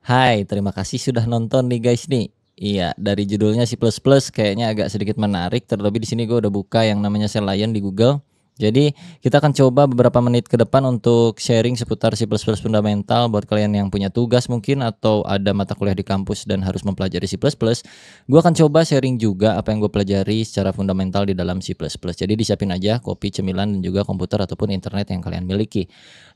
Hai, terima kasih sudah nonton nih guys nih. Iya, dari judulnya C++ kayaknya agak sedikit menarik, terlebih di sini gue udah buka yang namanya Selliant di Google. Jadi, kita akan coba beberapa menit ke depan untuk sharing seputar C++ fundamental buat kalian yang punya tugas mungkin atau ada mata kuliah di kampus dan harus mempelajari C++. Gue akan coba sharing juga apa yang gue pelajari secara fundamental di dalam C++. Jadi disiapin aja kopi, cemilan, dan juga komputer ataupun internet yang kalian miliki.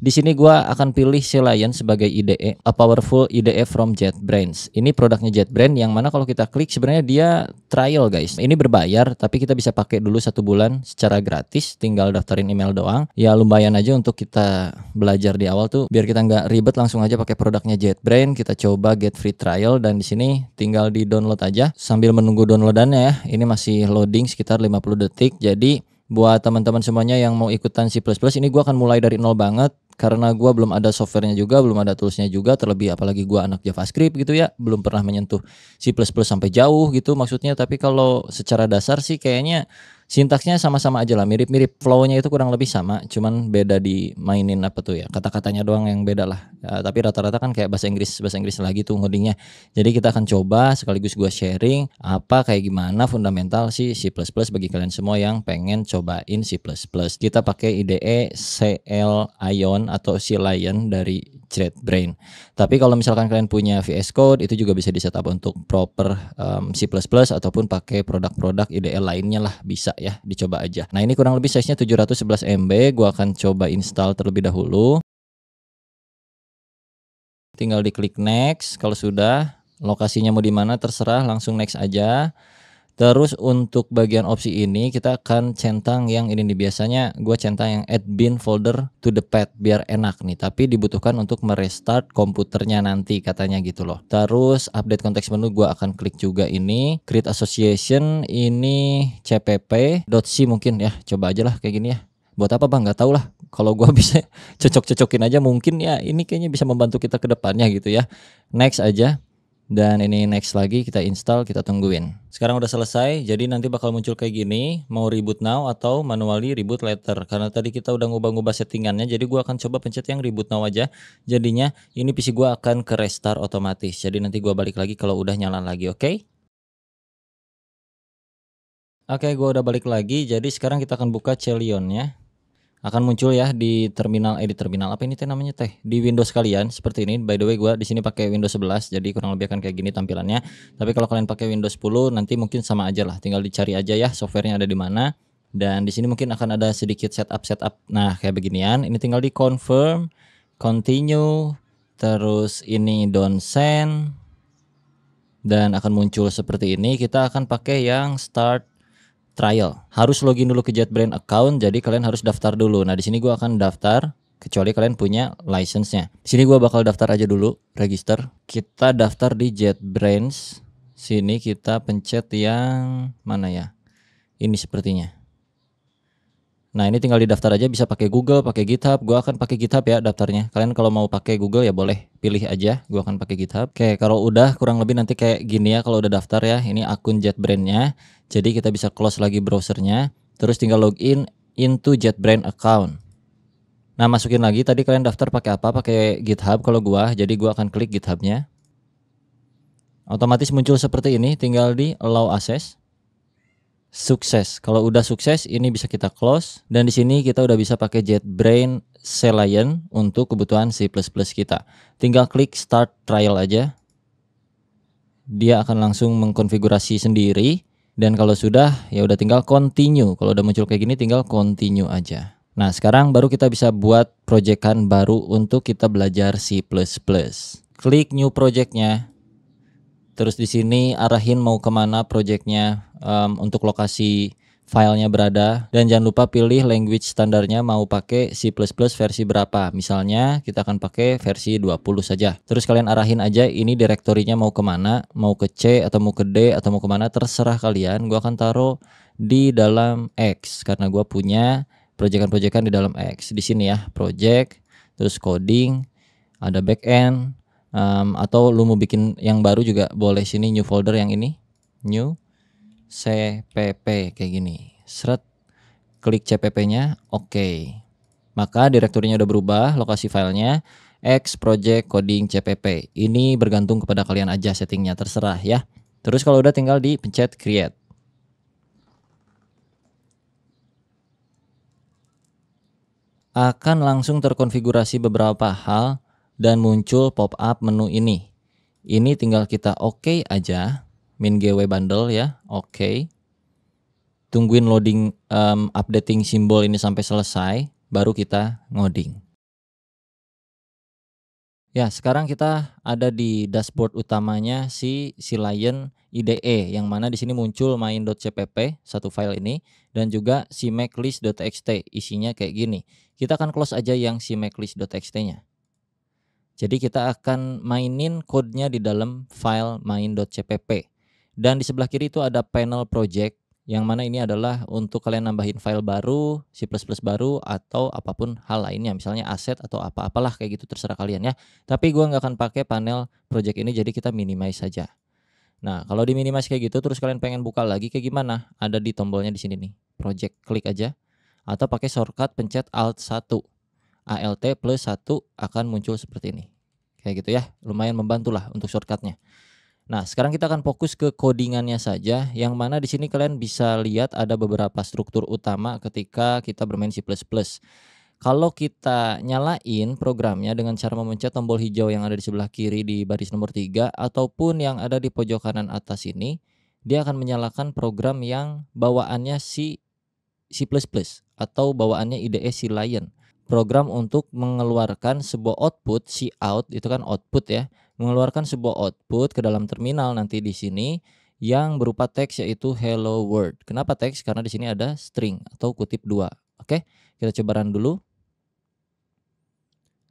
Di sini gua akan pilih Selliant sebagai IDE, a powerful IDE from JetBrains. Ini produknya JetBrains yang mana kalau kita klik sebenarnya dia trial guys. Ini berbayar tapi kita bisa pakai dulu 1 bulan secara gratis, tinggal daftarin email doang. Ya lumayan aja untuk kita belajar di awal tuh biar kita nggak ribet, langsung aja pakai produknya JetBrains. Kita coba get free trial dan di sini tinggal di download aja sambil menunggu downloadannya ya. Ini masih loading sekitar 50 detik. Jadi buat teman-teman semuanya yang mau ikutan C++, ini gua akan mulai dari nol banget karena gua belum ada softwarenya juga, belum ada toolsnya juga, terlebih apalagi gua anak JavaScript gitu ya, belum pernah menyentuh C++ sampai jauh gitu maksudnya. Tapi kalau secara dasar sih kayaknya sintaksnya sama-sama aja lah, mirip-mirip, flow-nya itu kurang lebih sama, cuman beda di mainin apa tuh ya, kata-katanya doang yang beda lah ya, tapi rata-rata kan kayak bahasa Inggris lagi tuh ngodingnya. Jadi kita akan coba sekaligus gua sharing apa kayak gimana fundamental si C++ bagi kalian semua yang pengen cobain C++. Kita pakai IDE Selliant atau Selliant dari JetBrains. Tapi kalau misalkan kalian punya VS Code itu juga bisa di setup untuk proper C++ ataupun pakai produk-produk IDE lainnya lah, bisa ya, dicoba aja. Nah ini kurang lebih size-nya 711 MB, gua akan coba install terlebih dahulu. Tinggal diklik next, kalau sudah lokasinya mau di mana terserah, langsung next aja. Terus untuk bagian opsi ini kita akan centang yang ini nih, biasanya gue centang yang add bin folder to the path biar enak nih, tapi dibutuhkan untuk merestart komputernya nanti katanya gitu loh. Terus update konteks menu gue akan klik juga ini, create association ini cpp.c mungkin ya, coba aja lah kayak gini ya. Buat apa bang? Nggak tahu lah. Kalau gue bisa cocok-cocokin aja mungkin ya, ini kayaknya bisa membantu kita ke depannya gitu ya. Next aja. Dan ini next lagi, kita install, kita tungguin. Sekarang udah selesai, jadi nanti bakal muncul kayak gini, mau reboot now atau manually reboot later. Karena tadi kita udah ngubah-ngubah settingannya, jadi gua akan coba pencet yang reboot now aja. Jadinya ini PC gua akan ke restart otomatis. Jadi nanti gua balik lagi kalau udah nyala lagi, oke? Oke, gua udah balik lagi. Jadi sekarang kita akan buka Celion-nya. Akan muncul ya di terminal apa ini teh namanya teh, di Windows kalian seperti ini. By the way gua di sini pakai Windows 11, jadi kurang lebih akan kayak gini tampilannya. Tapi kalau kalian pakai Windows 10 nanti mungkin sama aja lah, tinggal dicari aja ya softwarenya ada di mana. Dan di sini mungkin akan ada sedikit setup. Nah kayak beginian, ini tinggal di confirm, continue, terus ini don't send, dan akan muncul seperti ini. Kita akan pakai yang start trial. Harus login dulu ke JetBrains account, jadi kalian harus daftar dulu. Nah, di sini gua akan daftar kecuali kalian punya license-nya. Di sini gua bakal daftar aja dulu, register. Kita daftar di JetBrains. Sini kita pencet yang mana ya? Ini sepertinya. Nah, ini tinggal didaftar aja, bisa pakai Google, pakai GitHub. Gua akan pakai GitHub ya daftarnya. Kalian kalau mau pakai Google ya boleh, pilih aja. Gua akan pakai GitHub. Oke, kalau udah kurang lebih nanti kayak gini ya kalau udah daftar ya. Ini akun JetBrains-nya. Jadi kita bisa close lagi browsernya. Terus tinggal login into JetBrains account. Nah, masukin lagi tadi kalian daftar pakai apa? Pakai GitHub kalau gua. Jadi gua akan klik GitHub-nya. Otomatis muncul seperti ini, tinggal di allow access. Sukses. Kalau udah sukses, ini bisa kita close. Dan di sini kita udah bisa pakai JetBrains Selliant untuk kebutuhan C++ kita. Tinggal klik start trial aja. Dia akan langsung mengkonfigurasi sendiri. Dan kalau sudah, ya udah tinggal continue. Kalau udah muncul kayak gini, tinggal continue aja. Nah, sekarang baru kita bisa buat proyekan baru untuk kita belajar C++. Klik new project-nya. Terus di sini arahin mau kemana projectnya, untuk lokasi filenya berada, dan jangan lupa pilih language standarnya mau pakai C++ versi berapa. Misalnya kita akan pakai versi 20 saja. Terus kalian arahin aja ini direktorinya mau kemana, mau ke C atau mau ke D atau mau kemana, terserah kalian. Gua akan taruh di dalam X karena gua punya proyekan-proyekan di dalam X. Di sini ya project, terus coding, ada backend. Atau lu mau bikin yang baru juga boleh, sini new folder yang ini, new cpp kayak gini, seret, klik cpp-nya, oke. Maka direktorinya udah berubah, lokasi filenya. X project coding CPP. Ini bergantung kepada kalian aja settingnya, terserah ya. Terus kalau udah tinggal dipencet create. Akan langsung terkonfigurasi beberapa hal dan muncul pop-up menu ini. Ini tinggal kita oke aja, min-gw bundle ya, oke. Tungguin loading updating simbol ini sampai selesai, baru kita ngoding. Ya, sekarang kita ada di dashboard utamanya si Lion IDE, yang mana di sini muncul main.cpp satu file ini dan juga si maclist.txt, isinya kayak gini. Kita akan close aja yang si maclist.txt-nya. Jadi kita akan mainin code-nya di dalam file main.cpp. Dan di sebelah kiri itu ada panel project, yang mana ini adalah untuk kalian nambahin file baru, C++ baru, atau apapun hal lainnya, misalnya aset atau apa-apalah kayak gitu, terserah kalian ya. Tapi gua nggak akan pakai panel project ini, jadi kita minimize saja. Nah, kalau di minimize kayak gitu, terus kalian pengen buka lagi kayak gimana? Ada di tombolnya di sini nih, project, klik aja. Atau pakai shortcut pencet Alt 1. Alt plus 1 akan muncul seperti ini. Kayak gitu ya, lumayan membantu lah untuk shortcutnya. Nah, sekarang kita akan fokus ke codingannya saja, yang mana di sini kalian bisa lihat ada beberapa struktur utama ketika kita bermain C++. Kalau kita nyalain programnya dengan cara memencet tombol hijau yang ada di sebelah kiri di baris nomor 3 ataupun yang ada di pojok kanan atas ini, dia akan menyalakan program yang bawaannya C++ atau bawaannya IDE si Lion. Program untuk mengeluarkan sebuah output, cout itu kan output ya, mengeluarkan sebuah output ke dalam terminal nanti di sini yang berupa teks yaitu hello world. Kenapa teks? Karena di sini ada string atau kutip 2. Oke, kita coba run dulu.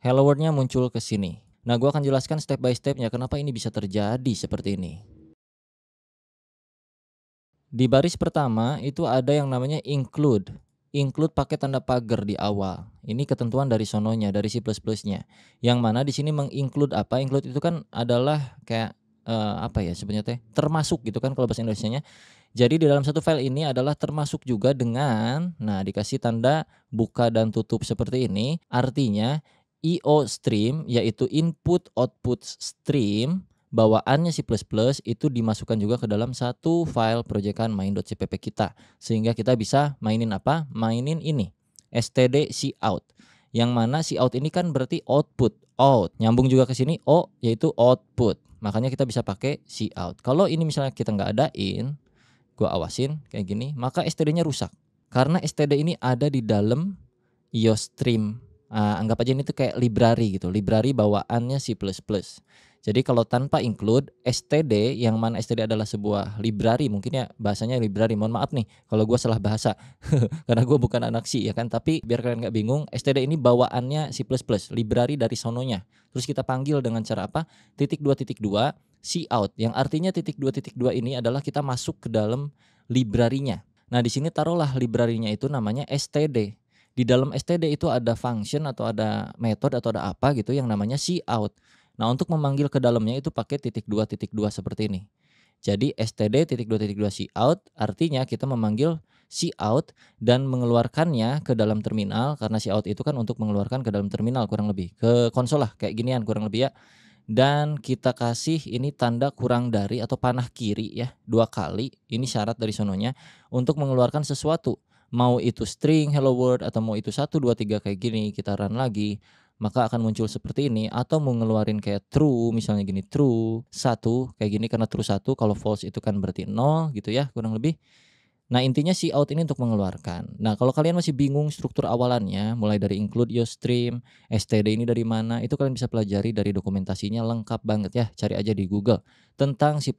Hello world-nya muncul ke sini. Nah, gua akan jelaskan step by step-nya kenapa ini bisa terjadi seperti ini. Di baris pertama itu ada yang namanya include. Include pakai tanda pagar di awal. Ini ketentuan dari sononya, dari C++-nya. Yang mana di sini menginclude apa? Include itu kan adalah kayak apa ya sebenarnya teh? Termasuk gitu kan kalau bahasa Indonesianya. Jadi di dalam satu file ini adalah termasuk juga dengan, nah dikasih tanda buka dan tutup seperti ini. Artinya IO stream yaitu input output stream bawaannya C++ itu dimasukkan juga ke dalam satu file proyekan main.cpp kita, sehingga kita bisa mainin apa? Mainin ini std cout, yang mana cout ini kan berarti output, out nyambung juga ke sini o yaitu output, makanya kita bisa pakai cout. Kalau ini misalnya kita nggak adain, gua awasin kayak gini, maka std-nya rusak karena std ini ada di dalam IOStream. Anggap aja ini tuh kayak library gitu, library bawaannya C++. Jadi kalau tanpa include std, yang mana std adalah sebuah library, mungkin ya bahasanya library, mohon maaf nih kalau gue salah bahasa karena gue bukan anak C ya kan, tapi biar kalian nggak bingung, std ini bawaannya C++, library dari sononya. Terus kita panggil dengan cara apa? Titik 2.2 cout, yang artinya titik 2.2 ini adalah kita masuk ke dalam library-nya. Nah, di sini taruhlah library-nya itu namanya std. Di dalam std itu ada function atau ada metode atau ada apa gitu yang namanya cout. Nah, untuk memanggil ke dalamnya itu pakai titik 2.2 seperti ini. Jadi std titik 2.2 cout artinya kita memanggil cout dan mengeluarkannya ke dalam terminal, karena cout itu kan untuk mengeluarkan ke dalam terminal kurang lebih, ke konsol lah kayak ginian kurang lebih ya. Dan kita kasih ini tanda kurang dari atau panah kiri ya 2 kali, ini syarat dari sononya untuk mengeluarkan sesuatu. Mau itu string hello world atau mau itu 1 2 3 kayak gini, kita run lagi, maka akan muncul seperti ini, atau mau ngeluarin kayak true misalnya gini, true 1 kayak gini karena true 1, kalau false itu kan berarti 0 gitu ya kurang lebih. Nah, intinya cout ini untuk mengeluarkan. Nah, kalau kalian masih bingung struktur awalannya, mulai dari include IOStream, std ini dari mana, itu kalian bisa pelajari dari dokumentasinya, lengkap banget ya. Cari aja di Google tentang C++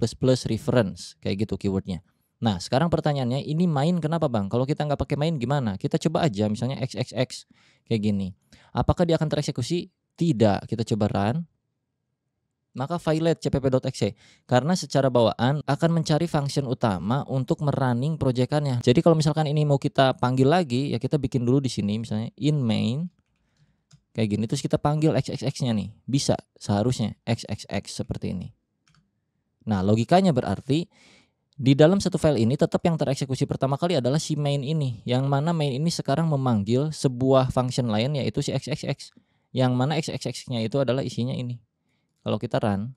reference, kayak gitu keywordnya. Nah, sekarang pertanyaannya, ini main kenapa bang? Kalau kita nggak pakai main gimana? Kita coba aja misalnya xxx kayak gini. Apakah dia akan tereksekusi? Tidak. Kita coba run. Maka violate cpp.exe, karena secara bawaan akan mencari function utama untuk merunning proyekannya. Jadi kalau misalkan ini mau kita panggil lagi, ya kita bikin dulu di sini misalnya in main kayak gini, terus kita panggil xxx-nya nih. Bisa seharusnya xxx seperti ini. Nah, logikanya berarti di dalam satu file ini tetap yang tereksekusi pertama kali adalah si main ini, yang mana main ini sekarang memanggil sebuah function lain yaitu si xxx. Yang mana XXX-nya itu adalah isinya ini. Kalau kita run,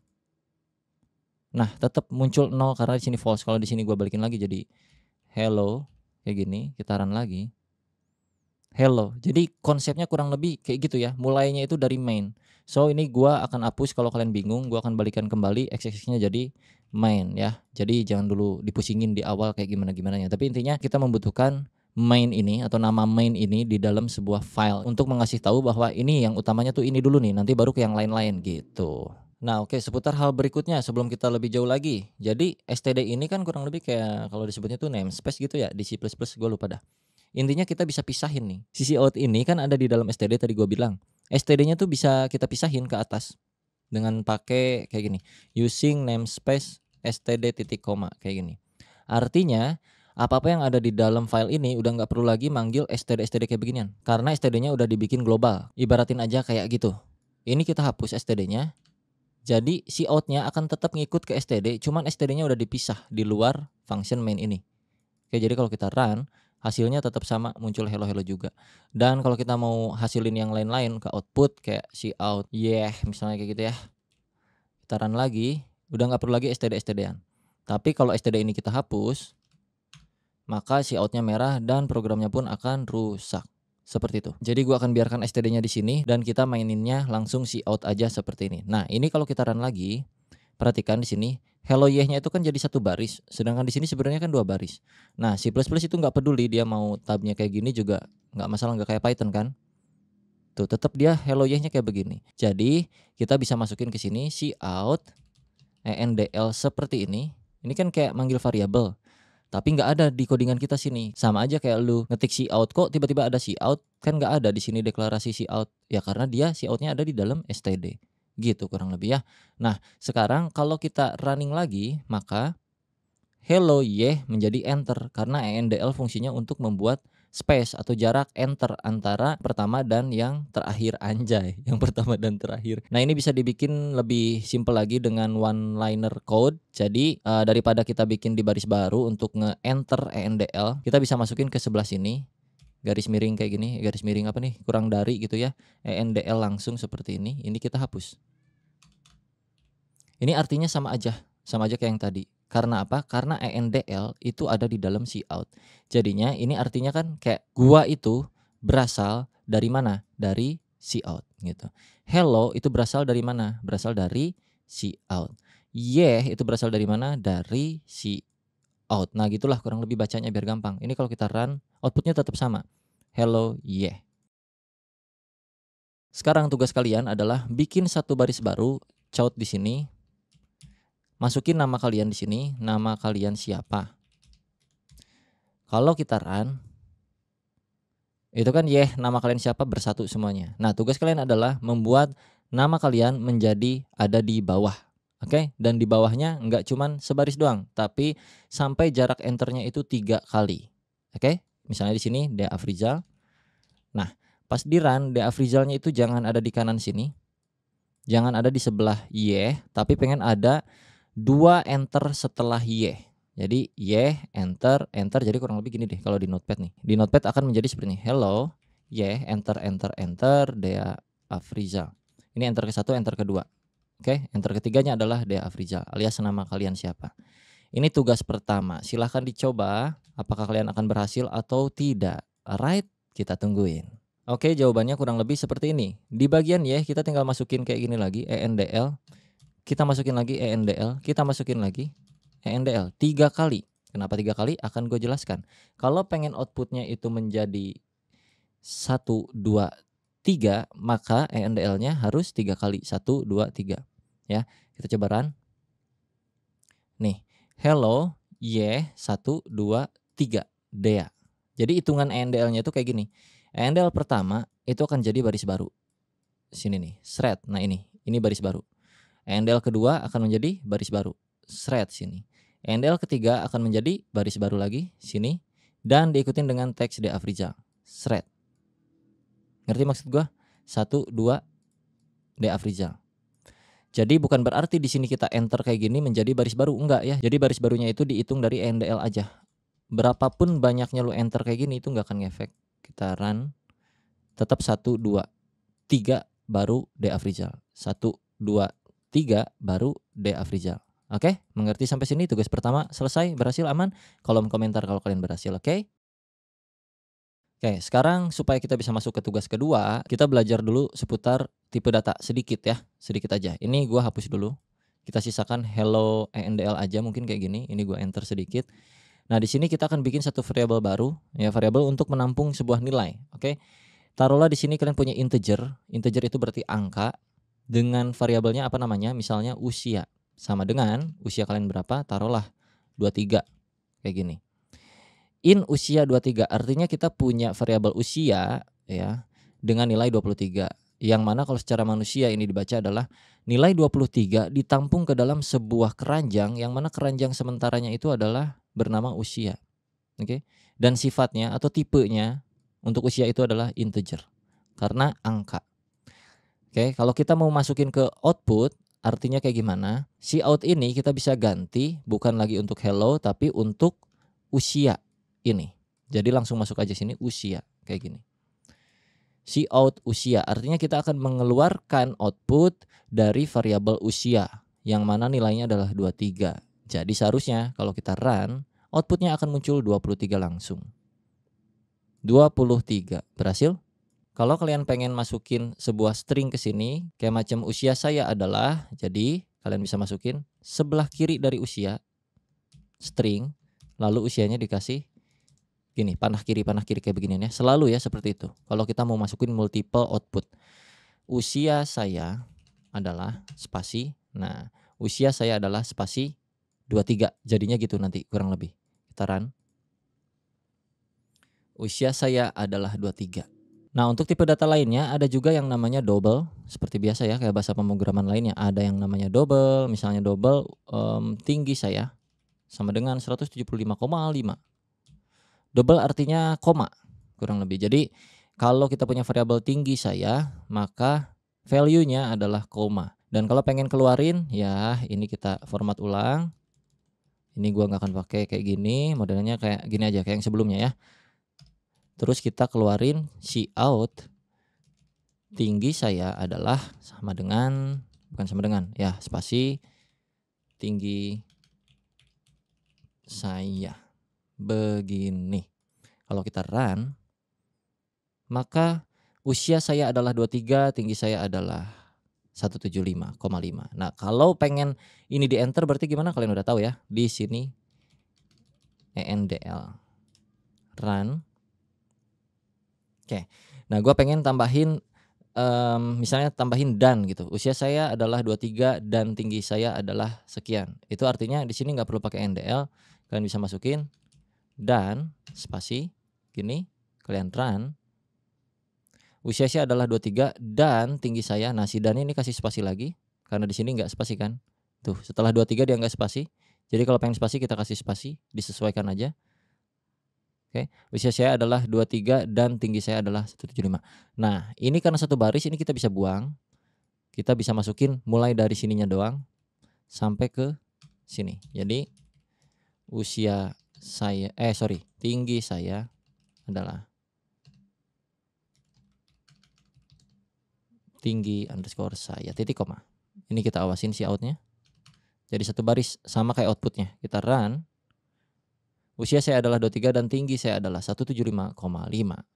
nah tetap muncul 0 karena di sini false. Kalau di sini gua balikin lagi jadi hello kayak gini, kita run lagi. Hello. Jadi konsepnya kurang lebih kayak gitu ya. Mulainya itu dari main. So ini gua akan hapus kalau kalian bingung, gua akan balikan kembali XXX-nya jadi main ya. Jadi jangan dulu dipusingin di awal kayak gimana-gimananya. Tapi intinya kita membutuhkan main ini atau nama main ini di dalam sebuah file untuk mengasih tahu bahwa ini yang utamanya tuh ini dulu nih, nanti baru ke yang lain-lain gitu. Nah, oke, seputar hal berikutnya sebelum kita lebih jauh lagi. Jadi std ini kan kurang lebih kayak kalau disebutnya tuh namespace gitu ya di C++, gue lupa dah. Intinya kita bisa pisahin nih. Sisi out ini kan ada di dalam std tadi gue bilang. Std-nya tuh bisa kita pisahin ke atas dengan pakai kayak gini. Using namespace std titik koma kayak gini. Artinya apa-apa yang ada di dalam file ini udah nggak perlu lagi manggil std kayak beginian. Karena std-nya udah dibikin global. Ibaratin aja kayak gitu. Ini kita hapus std-nya. Jadi si out-nya akan tetap ngikut ke std, cuman std-nya udah dipisah di luar function main ini. Oke, jadi kalau kita run, hasilnya tetap sama, muncul hello juga. Dan kalau kita mau hasilin yang lain-lain ke output kayak cout, misalnya kayak gitu ya. Kita run lagi, udah nggak perlu lagi std-an. Tapi kalau std ini kita hapus, maka cout-nya merah dan programnya pun akan rusak. Seperti itu. Jadi gua akan biarkan std-nya di sini dan kita maininnya langsung cout aja seperti ini. Nah, ini kalau kita run lagi, perhatikan di sini hello nya itu kan jadi satu baris, sedangkan di sini sebenarnya kan 2 baris. Nah, C++ itu nggak peduli dia mau tabnya kayak gini juga nggak masalah, nggak kayak Python kan. Tuh, tetap dia hello nya kayak begini. Jadi, kita bisa masukin ke sini cout endl seperti ini. Ini kan kayak manggil variabel. Tapi nggak ada di codingan kita sini. Sama aja kayak lu ngetik cout kok tiba-tiba ada cout, kan nggak ada di sini deklarasi cout. Ya karena dia cout-nya ada di dalam std. Gitu kurang lebih ya. Nah, sekarang kalau kita running lagi, maka hello menjadi enter karena endl fungsinya untuk membuat space atau jarak enter antara pertama dan yang terakhir, anjay, yang pertama dan terakhir. Nah, ini bisa dibikin lebih simple lagi dengan one liner code. Jadi daripada kita bikin di baris baru untuk nge-enter endl, kita bisa masukin ke sebelah sini garis miring kayak gini, garis miring apa nih, kurang dari gitu ya, endl langsung seperti ini. Ini kita hapus. Ini artinya sama aja kayak yang tadi. Karena apa? Karena endl itu ada di dalam cout. Jadinya ini artinya kan kayak gua itu berasal dari mana? Dari cout gitu. Hello itu berasal dari mana? Berasal dari cout. Itu berasal dari mana? Dari cout. Nah, gitulah kurang lebih bacanya biar gampang. Ini kalau kita run, outputnya tetap sama. Hello Sekarang tugas kalian adalah bikin satu baris baru, cout di sini. Masukin nama kalian di sini, nama kalian siapa. Kalau kita run, itu kan nama kalian siapa bersatu semuanya. Nah, tugas kalian adalah membuat nama kalian menjadi ada di bawah. Oke, dan di bawahnya nggak cuman sebaris doang, tapi sampai jarak enternya itu 3 kali. Oke, misalnya di sini De Afrizal. Nah, pas di run, De Afrizalnya itu jangan ada di kanan sini. Jangan ada di sebelah tapi pengen ada 2 enter setelah Jadi enter, jadi kurang lebih gini deh kalau di notepad nih. Di notepad akan menjadi seperti ini. Hello, enter, Dea Afrizal. Ini enter ke-1, enter ke-2. Oke, enter ketiganya adalah Dea Afrizal alias nama kalian siapa. Ini tugas pertama. Silahkan dicoba apakah kalian akan berhasil atau tidak. Alright, kita tungguin. Oke, jawabannya kurang lebih seperti ini. Di bagian kita tinggal masukin kayak gini lagi, endl. Kita masukin lagi endl, kita masukin lagi endl 3 kali. Kenapa 3 kali? Akan gue jelaskan. Kalau pengen outputnya itu menjadi 1, 2, 3, maka endl-nya harus 3 kali. 1, 2, 3. Ya, kita coba run. Nih, hello, 1, 2, 3, Dea. Jadi hitungan endl-nya itu kayak gini. Endl pertama itu akan jadi baris baru. Sini nih, thread. Nah ini baris baru. Endl kedua akan menjadi baris baru, thread sini. Endl ketiga akan menjadi baris baru lagi, sini. Dan diikutin dengan teks De Afrizal, thread. Ngerti maksud gua? 1, 2, De Afrizal. Jadi bukan berarti di sini kita enter kayak gini menjadi baris baru, enggak ya. Jadi baris barunya itu dihitung dari endl aja. Berapapun banyaknya lu enter kayak gini itu enggak akan ngefek. Kita run, tetap 1, 2, 3 baru D. Afrizal. 1, 2, 3 baru D. Afrizal. Oke, mengerti sampai sini? Tugas pertama selesai, berhasil, aman? Kolom komentar kalau kalian berhasil, oke? Oke, sekarang supaya kita bisa masuk ke tugas kedua, kita belajar dulu seputar tipe data sedikit ya, sedikit aja. Ini gua hapus dulu. Kita sisakan hello ENDL aja mungkin kayak gini. Ini gua enter sedikit. Nah, di sini kita akan bikin satu variabel baru, ya variabel untuk menampung sebuah nilai, oke? Taruhlah di sini kalian punya integer. Integer itu berarti angka dengan variabelnya apa namanya? Misalnya usia. Sama dengan usia kalian berapa? Taruhlah 23 kayak gini. In usia 23 artinya kita punya variabel usia ya dengan nilai 23. Yang mana kalau secara manusia ini dibaca adalah nilai 23 ditampung ke dalam sebuah keranjang yang mana keranjang sementaranya itu adalah bernama usia. Oke. Dan sifatnya atau tipenya untuk usia itu adalah integer karena angka. Oke, kalau kita mau masukin ke output artinya kayak gimana? Si out ini kita bisa ganti bukan lagi untuk hello tapi untuk usia ini. Jadi langsung masuk aja sini usia kayak gini. Si out usia artinya kita akan mengeluarkan output dari variabel usia yang mana nilainya adalah 23. Jadi seharusnya kalau kita run outputnya akan muncul 23 langsung. 23 berhasil? Kalau kalian pengen masukin sebuah string ke sini kayak macam usia saya adalah, jadi kalian bisa masukin sebelah kiri dari usia string lalu usianya dikasih gini, panah kiri kayak beginian ya. Selalu ya seperti itu. Kalau kita mau masukin multiple output. Usia saya adalah spasi. Nah, usia saya adalah spasi 23. Jadinya gitu nanti kurang lebih. Kita run. Usia saya adalah 23. Nah, untuk tipe data lainnya ada juga yang namanya double. Seperti biasa ya, kayak bahasa pemrograman lainnya. Ada yang namanya double. Misalnya double tinggi saya sama dengan 175,5. Double artinya koma kurang lebih. Jadi kalau kita punya variabel tinggi saya, maka value-nya adalah koma. Dan kalau pengen keluarin, ya ini kita format ulang. Ini gua nggak akan pakai kayak gini, modelnya kayak gini aja kayak yang sebelumnya ya. Terus kita keluarin cout tinggi saya adalah sama dengan, bukan sama dengan, ya spasi tinggi saya. Begini. Kalau kita run, maka usia saya adalah 23, tinggi saya adalah 175,5. Nah, kalau pengen ini di enter berarti gimana? Kalian udah tahu ya. Di sini ENDL run. Oke. Nah, gua pengen tambahin misalnya tambahin dan gitu. Usia saya adalah 23 dan tinggi saya adalah sekian. Itu artinya di sini nggak perlu pakai NDL. Kalian bisa masukin dan spasi gini, kalian run. Usia saya adalah 23 dan tinggi saya. Nah, si dan ini kasih spasi lagi karena di sini nggak spasi kan. Tuh, setelah 23 dia nggak spasi. Jadi kalau pengen spasi kita kasih spasi, disesuaikan aja. Oke, usia saya adalah 23 dan tinggi saya adalah 175. Nah, ini karena satu baris ini kita bisa buang. Kita bisa masukin mulai dari sininya doang sampai ke sini. Jadi usia saya tinggi saya adalah tinggi underscore saya titik koma. Ini kita awasin si outnya. Jadi satu baris sama kayak outputnya. Kita run. Usia saya adalah 23 dan tinggi saya adalah 175,5.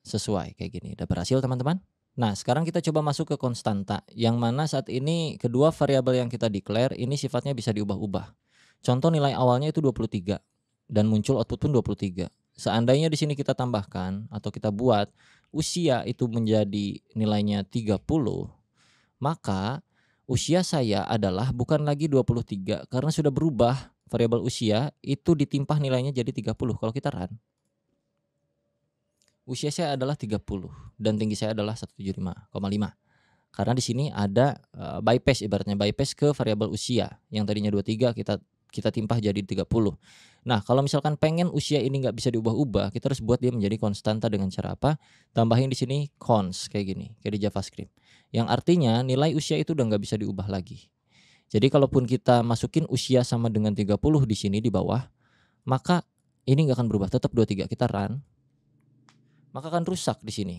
Sesuai kayak gini. Udah berhasil teman-teman? Nah, sekarang kita coba masuk ke konstanta. Yang mana saat ini kedua variabel yang kita declare ini sifatnya bisa diubah-ubah. Contoh nilai awalnya itu 23 dan muncul output pun 23. Seandainya di sini kita tambahkan atau kita buat usia itu menjadi nilainya 30, maka usia saya adalah bukan lagi 23 karena sudah berubah. Variabel usia itu ditimpah nilainya jadi 30 kalau kita run. Usia saya adalah 30 dan tinggi saya adalah 175,5. Karena di sini ada bypass, ibaratnya bypass ke variabel usia yang tadinya 23 kita timpah jadi 30. Nah, kalau misalkan pengen usia ini nggak bisa diubah-ubah, kita harus buat dia menjadi konstanta dengan cara apa? Tambahin di sini const kayak gini, kayak di JavaScript. Yang artinya nilai usia itu udah nggak bisa diubah lagi. Jadi kalaupun kita masukin usia sama dengan 30 di sini di bawah, maka ini nggak akan berubah, tetap 23. Kita run, maka akan rusak di sini.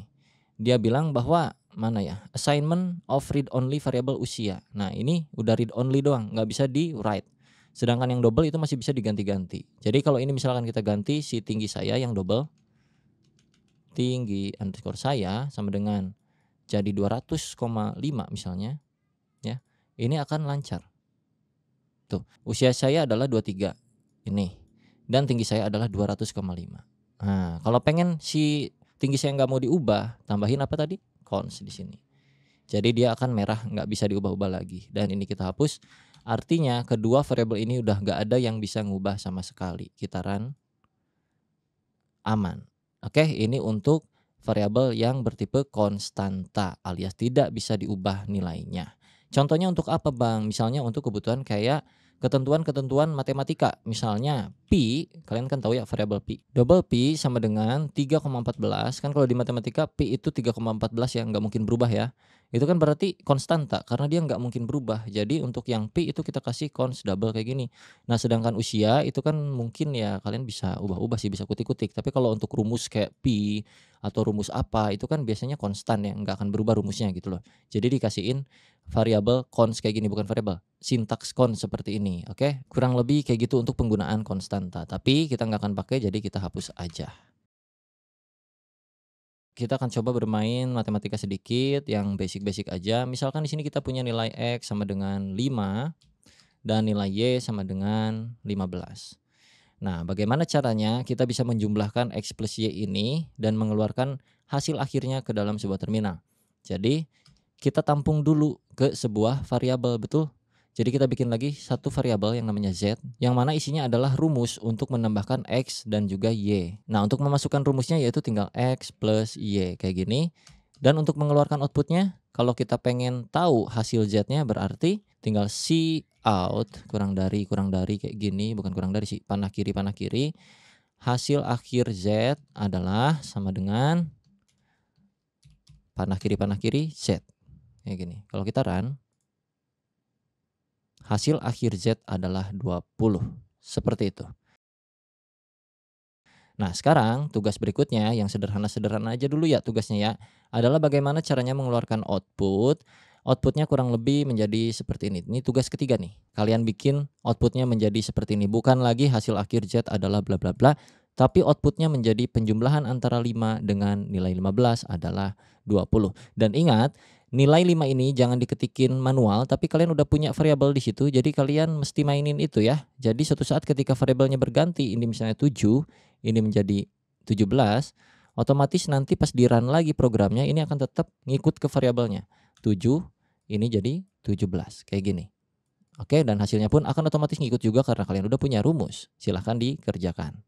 Dia bilang bahwa mana ya? Assignment of read only variable usia. Nah, ini udah read only doang, nggak bisa di write. Sedangkan yang double itu masih bisa diganti-ganti. Jadi kalau ini misalkan kita ganti si tinggi saya yang double, tinggi underscore saya sama dengan jadi 200,5 misalnya, ya. Ini akan lancar. Tuh, usia saya adalah 23 ini. Dan tinggi saya adalah 200,5. Nah, kalau pengen si tinggi saya nggak mau diubah, tambahin apa tadi? Cons di sini. Jadi dia akan merah, nggak bisa diubah-ubah lagi. Dan ini kita hapus. Artinya kedua variabel ini udah nggak ada yang bisa ngubah sama sekali. Kita run, aman. Oke, ini untuk variabel yang bertipe konstanta alias tidak bisa diubah nilainya. Contohnya untuk apa, Bang? Misalnya untuk kebutuhan kayak ketentuan-ketentuan matematika. Misalnya pi, kalian kan tahu ya variabel pi. Double pi sama dengan 3,14. Kan kalau di matematika pi itu 3,14 yang nggak mungkin berubah ya. Itu kan berarti konstanta karena dia nggak mungkin berubah. Jadi untuk yang pi itu kita kasih cons double kayak gini. Nah, sedangkan usia itu kan mungkin ya kalian bisa ubah-ubah sih, bisa kutik-kutik. Tapi kalau untuk rumus kayak pi atau rumus apa itu kan biasanya konstan ya, nggak akan berubah rumusnya gitu loh. Jadi dikasihin variabel cons kayak gini, bukan variabel, sintaks cons seperti ini. Oke, kurang lebih kayak gitu untuk penggunaan konstanta. Tapi kita nggak akan pakai, jadi kita hapus aja. Kita akan coba bermain matematika sedikit yang basic-basic aja. Misalkan di sini kita punya nilai x sama dengan 5 dan nilai y sama dengan 15. Nah, bagaimana caranya kita bisa menjumlahkan X plus Y ini dan mengeluarkan hasil akhirnya ke dalam sebuah terminal. Jadi, kita tampung dulu ke sebuah variabel, betul? Jadi kita bikin lagi satu variabel yang namanya Z, yang mana isinya adalah rumus untuk menambahkan X dan juga Y. Nah, untuk memasukkan rumusnya yaitu tinggal X plus Y, kayak gini. Dan untuk mengeluarkan outputnya, kalau kita pengen tahu hasil Z-nya berarti tinggal Cout kurang dari kayak gini, bukan kurang dari sih, panah kiri, hasil akhir Z adalah sama dengan panah kiri Z, kayak gini. Kalau kita run, hasil akhir Z adalah 20, seperti itu. Nah, sekarang tugas berikutnya yang sederhana-sederhana aja dulu ya tugasnya ya, adalah bagaimana caranya mengeluarkan output. Outputnya kurang lebih menjadi seperti ini. Ini tugas ketiga nih. Kalian bikin outputnya menjadi seperti ini. Bukan lagi hasil akhir Z adalah bla bla bla, tapi outputnya menjadi penjumlahan antara 5 dengan nilai 15 adalah 20. Dan ingat, nilai 5 ini jangan diketikin manual, tapi kalian udah punya variabel di situ. Jadi kalian mesti mainin itu ya. Jadi suatu saat ketika variabelnya berganti, ini misalnya 7, ini menjadi 17, otomatis nanti pas di-run lagi programnya ini akan tetap ngikut ke variabelnya. 7, ini jadi 17, kayak gini. Oke, dan hasilnya pun akan otomatis ngikut juga karena kalian udah punya rumus. Silahkan dikerjakan.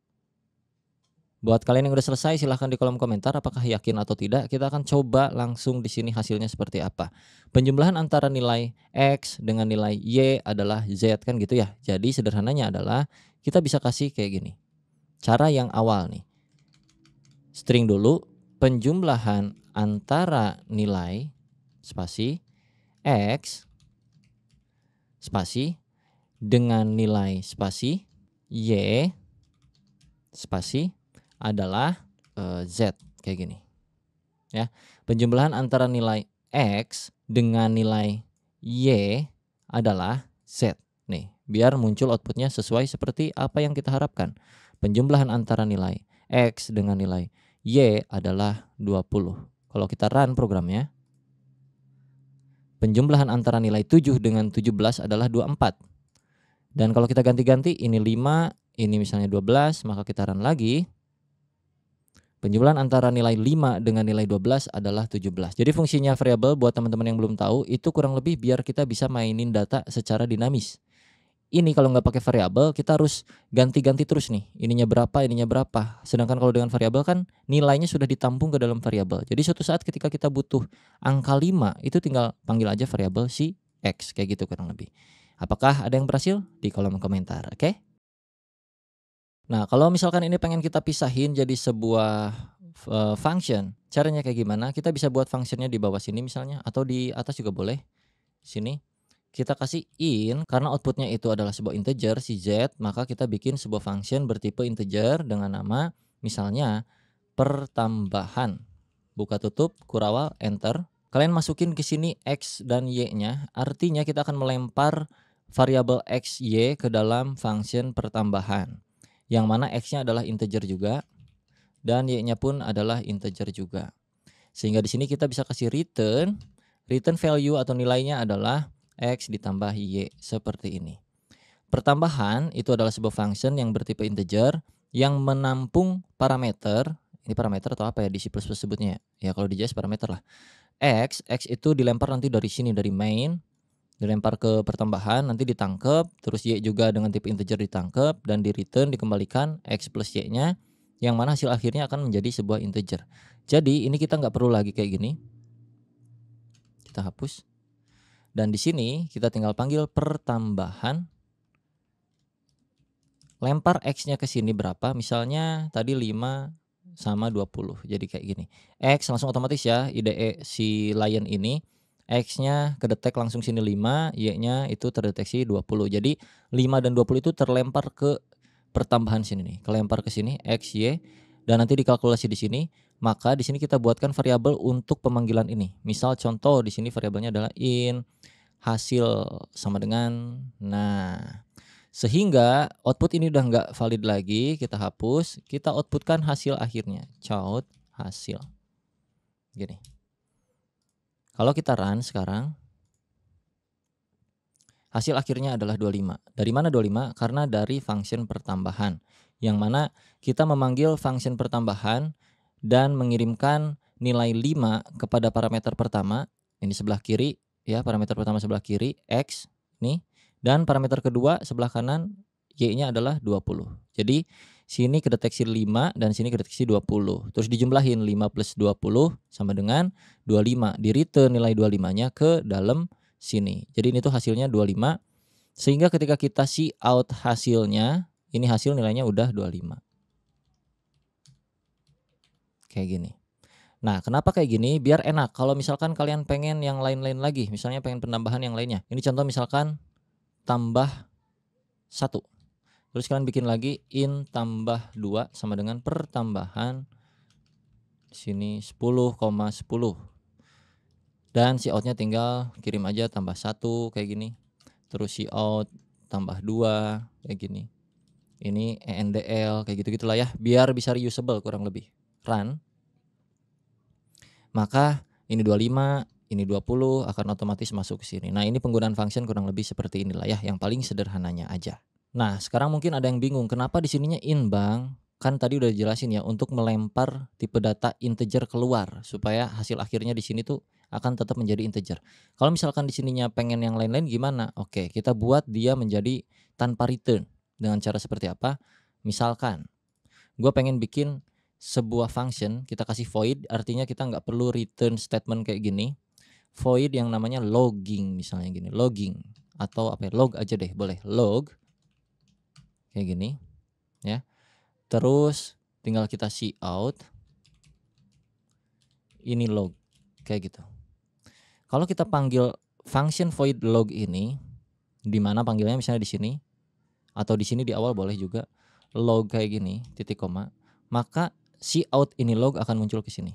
Buat kalian yang udah selesai silahkan di kolom komentar apakah yakin atau tidak. Kita akan coba langsung di sini hasilnya seperti apa. Penjumlahan antara nilai X dengan nilai Y adalah Z kan gitu ya. Jadi sederhananya adalah kita bisa kasih kayak gini. Cara yang awal nih, string dulu, penjumlahan antara nilai spasi X spasi dengan nilai spasi Y spasi adalah Z, kayak gini ya. Penjumlahan antara nilai X dengan nilai Y adalah Z nih, biar muncul outputnya sesuai seperti apa yang kita harapkan. Penjumlahan antara nilai X dengan nilai Y adalah 20. Kalau kita run programnya, penjumlahan antara nilai 7 dengan 17 adalah 24. Dan kalau kita ganti-ganti, ini 5, ini misalnya 12, maka kita run lagi. Penjumlahan antara nilai 5 dengan nilai 12 adalah 17. Jadi fungsinya variabel buat teman-teman yang belum tahu, itu kurang lebih biar kita bisa mainin data secara dinamis. Ini kalau nggak pakai variabel kita harus ganti-ganti terus nih, ininya berapa. Sedangkan kalau dengan variabel kan nilainya sudah ditampung ke dalam variabel. Jadi suatu saat ketika kita butuh angka 5 itu tinggal panggil aja variabel si X, kayak gitu kurang lebih. Apakah ada yang berhasil? Di kolom komentar, oke? Nah, kalau misalkan ini pengen kita pisahin jadi sebuah function, caranya kayak gimana? Kita bisa buat functionnya di bawah sini misalnya, atau di atas juga boleh. Sini kita kasih in, karena outputnya itu adalah sebuah integer si Z, maka kita bikin sebuah function bertipe integer dengan nama misalnya pertambahan, buka tutup, kurawal, enter. Kalian masukin ke sini X dan Y-nya, artinya kita akan melempar variabel X, Y ke dalam function pertambahan. Yang mana X-nya adalah integer juga, dan Y-nya pun adalah integer juga. Sehingga di sini kita bisa kasih return value atau nilainya adalah X ditambah Y, seperti ini. Pertambahan itu adalah sebuah function yang bertipe integer, yang menampung parameter. Ini parameter atau apa ya di C++ sebutnya ya? Ya kalau di JS parameter lah. X itu dilempar nanti dari sini, dari main, dilempar ke pertambahan, nanti ditangkap, terus Y juga dengan tipe integer ditangkap, dan di return dikembalikan X plus Y-nya, yang mana hasil akhirnya akan menjadi sebuah integer. Jadi ini kita nggak perlu lagi kayak gini. Kita hapus. Dan di sini kita tinggal panggil pertambahan. Lempar X-nya ke sini berapa? Misalnya tadi 5 sama 20. Jadi kayak gini. X langsung otomatis ya, IDE si Lion ini X-nya kedetek langsung sini 5, Y-nya itu terdeteksi 20. Jadi 5 dan 20 itu terlempar ke pertambahan sini nih. Kelempar ke sini X, Y, dan nanti dikalkulasi di sini. Maka di sini kita buatkan variabel untuk pemanggilan ini. Misal contoh di sini variabelnya adalah in hasil sama dengan, nah, sehingga output ini udah nggak valid lagi, kita hapus, kita outputkan hasil akhirnya, count hasil. Gini. Kalau kita run sekarang, hasil akhirnya adalah 25. Dari mana 25? Karena dari function pertambahan. Yang mana kita memanggil function pertambahan dan mengirimkan nilai 5 kepada parameter pertama, ini sebelah kiri ya, parameter pertama sebelah kiri, X, nih. Dan parameter kedua sebelah kanan Y-nya adalah 20. Jadi sini kedeteksi 5 dan sini kedeteksi 20. Terus dijumlahin 5 plus 20 sama dengan 25. Di return nilai 25-nya ke dalam sini. Jadi ini tuh hasilnya 25. Sehingga ketika kita see out hasilnya, ini hasil nilainya udah 25. Kayak gini. Nah, kenapa kayak gini? Biar enak. Kalau misalkan kalian pengen yang lain-lain lagi, misalnya pengen penambahan yang lainnya. Ini contoh misalkan tambah 1. Terus kalian bikin lagi in tambah 2 sama dengan pertambahan sini 10,10. Dan si outnya tinggal kirim aja tambah 1 kayak gini. Terus si out tambah 2 kayak gini. Ini ENDL kayak gitu-gitulah ya, biar bisa reusable kurang lebih. Run. Maka ini 25, ini 20 akan otomatis masuk ke sini. Nah, ini penggunaan function kurang lebih seperti inilah ya, yang paling sederhananya aja. Nah, sekarang mungkin ada yang bingung, kenapa di sininya in, Bang? Kan tadi udah dijelasin ya, untuk melempar tipe data integer keluar supaya hasil akhirnya di sini tuh akan tetap menjadi integer. Kalau misalkan di sininya pengen yang lain-lain gimana? Oke, kita buat dia menjadi tanpa return. Dengan cara seperti apa? Misalkan gue pengen bikin sebuah function, kita kasih void, artinya kita nggak perlu return statement kayak gini. Void yang namanya logging, misalnya gini, logging atau apa ya, log aja deh, boleh log kayak gini ya. Terus tinggal kita see out, ini log kayak gitu. Kalau kita panggil function void log ini, di mana panggilnya misalnya di sini atau di sini di awal boleh juga, log kayak gini titik koma, maka see out ini log akan muncul ke sini.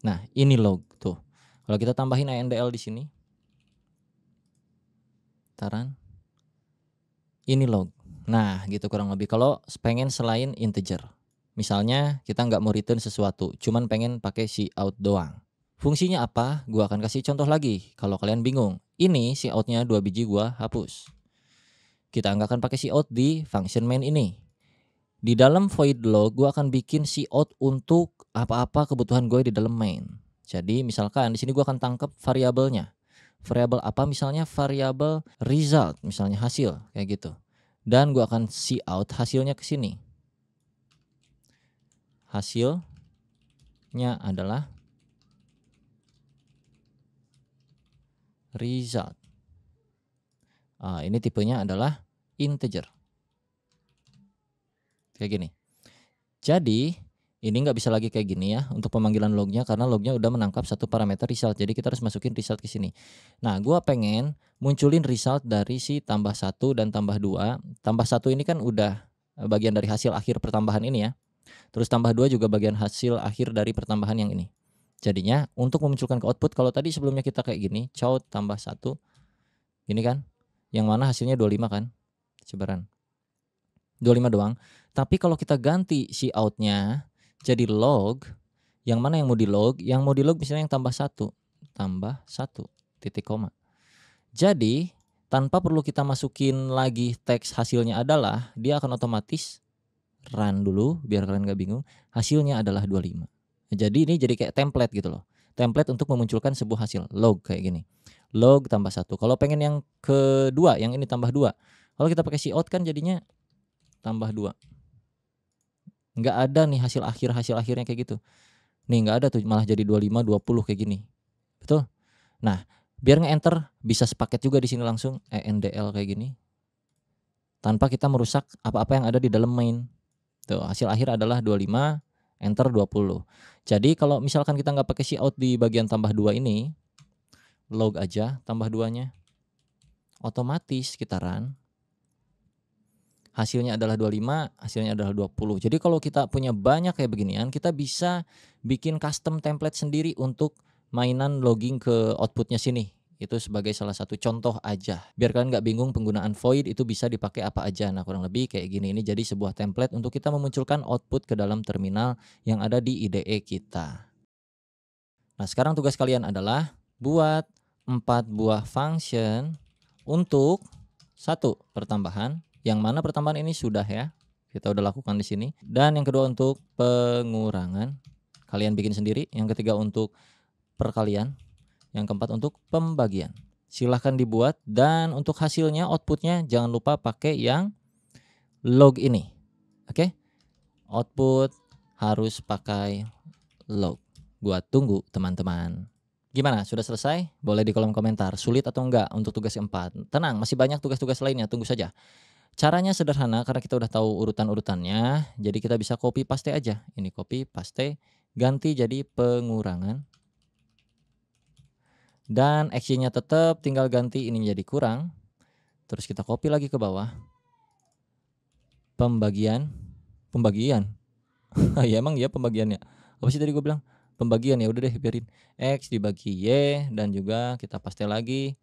Nah, ini log tuh. Kalau kita tambahin ENDL di sini, taran, ini log. Nah, gitu kurang lebih. Kalau pengen selain integer, misalnya kita nggak mau return sesuatu, cuman pengen pakai see out doang. Fungsinya apa? Gua akan kasih contoh lagi. Kalau kalian bingung, ini see outnya 2 biji gua hapus. Kita nggak akan pakai see out di function main ini. Di dalam void log, gue akan bikin cout untuk apa-apa kebutuhan gue di dalam main. Jadi misalkan di sini gue akan tangkap variabelnya. Variabel apa? Misalnya variabel result, misalnya hasil kayak gitu. Dan gue akan cout hasilnya ke sini. Hasilnya adalah result. Ini tipenya adalah integer. Kayak gini. Jadi ini nggak bisa lagi kayak gini ya untuk pemanggilan lognya, karena lognya udah menangkap satu parameter result. Jadi kita harus masukin result ke sini. Nah, gua pengen munculin result dari si tambah 1 dan tambah 2. Tambah 1 ini kan udah bagian dari hasil akhir pertambahan ini ya. Terus tambah 2 juga bagian hasil akhir dari pertambahan yang ini. Jadinya untuk memunculkan ke output, kalau tadi sebelumnya kita kayak gini, count tambah 1, ini kan, yang mana hasilnya 25 kan, sebaran 25 doang. Tapi kalau kita ganti si outnya jadi log, yang mana yang mau di-log? Yang mau di-log misalnya yang tambah 1, titik koma. Jadi tanpa perlu kita masukin lagi teks hasilnya adalah, dia akan otomatis run dulu biar kalian gak bingung, hasilnya adalah 25. Jadi ini jadi kayak template gitu loh. Template untuk memunculkan sebuah hasil, log kayak gini. Log tambah 1. Kalau pengen yang kedua, yang ini tambah 2. Kalau kita pakai cout kan jadinya tambah 2. Nggak ada nih hasil akhirnya kayak gitu. Nih nggak ada tuh, malah jadi 25, 20 kayak gini. Betul? Nah, biar nge-enter bisa sepaket juga di sini langsung endl kayak gini. Tanpa kita merusak apa-apa yang ada di dalam main. Tuh, hasil akhir adalah 25, enter 20. Jadi kalau misalkan kita nggak pakai cout di bagian tambah 2 ini, log aja tambah 2-nya. Otomatis kita run. Hasilnya adalah 25, hasilnya adalah 20. Jadi kalau kita punya banyak kayak beginian, kita bisa bikin custom template sendiri untuk mainan logging ke outputnya sini. Itu sebagai salah satu contoh aja. Biar kalian nggak bingung penggunaan void itu bisa dipakai apa aja. Nah kurang lebih kayak gini. Ini jadi sebuah template untuk kita memunculkan output ke dalam terminal yang ada di IDE kita. Nah sekarang tugas kalian adalah buat 4 buah function untuk 1 pertambahan. Yang mana pertambahan ini sudah ya, kita udah lakukan di sini. Dan yang kedua untuk pengurangan, kalian bikin sendiri. Yang ketiga untuk perkalian. Yang keempat untuk pembagian. Silahkan dibuat, dan untuk hasilnya, outputnya jangan lupa pakai yang log ini. Oke? Output harus pakai log. Gua tunggu teman-teman. Gimana? Sudah selesai? Boleh di kolom komentar. Sulit atau enggak untuk tugas keempat? Tenang, masih banyak tugas-tugas lainnya, tunggu saja. Caranya sederhana karena kita udah tahu urutan-urutannya, jadi kita bisa copy paste aja. Ini copy paste, ganti jadi pengurangan. Dan actionnya tetap, tinggal ganti ini menjadi kurang. Terus kita copy lagi ke bawah. Pembagian. Ya emang ya pembagiannya. Apa sih tadi gue bilang? Pembagian, ya udah deh biarin. X dibagi Y, dan juga kita paste lagi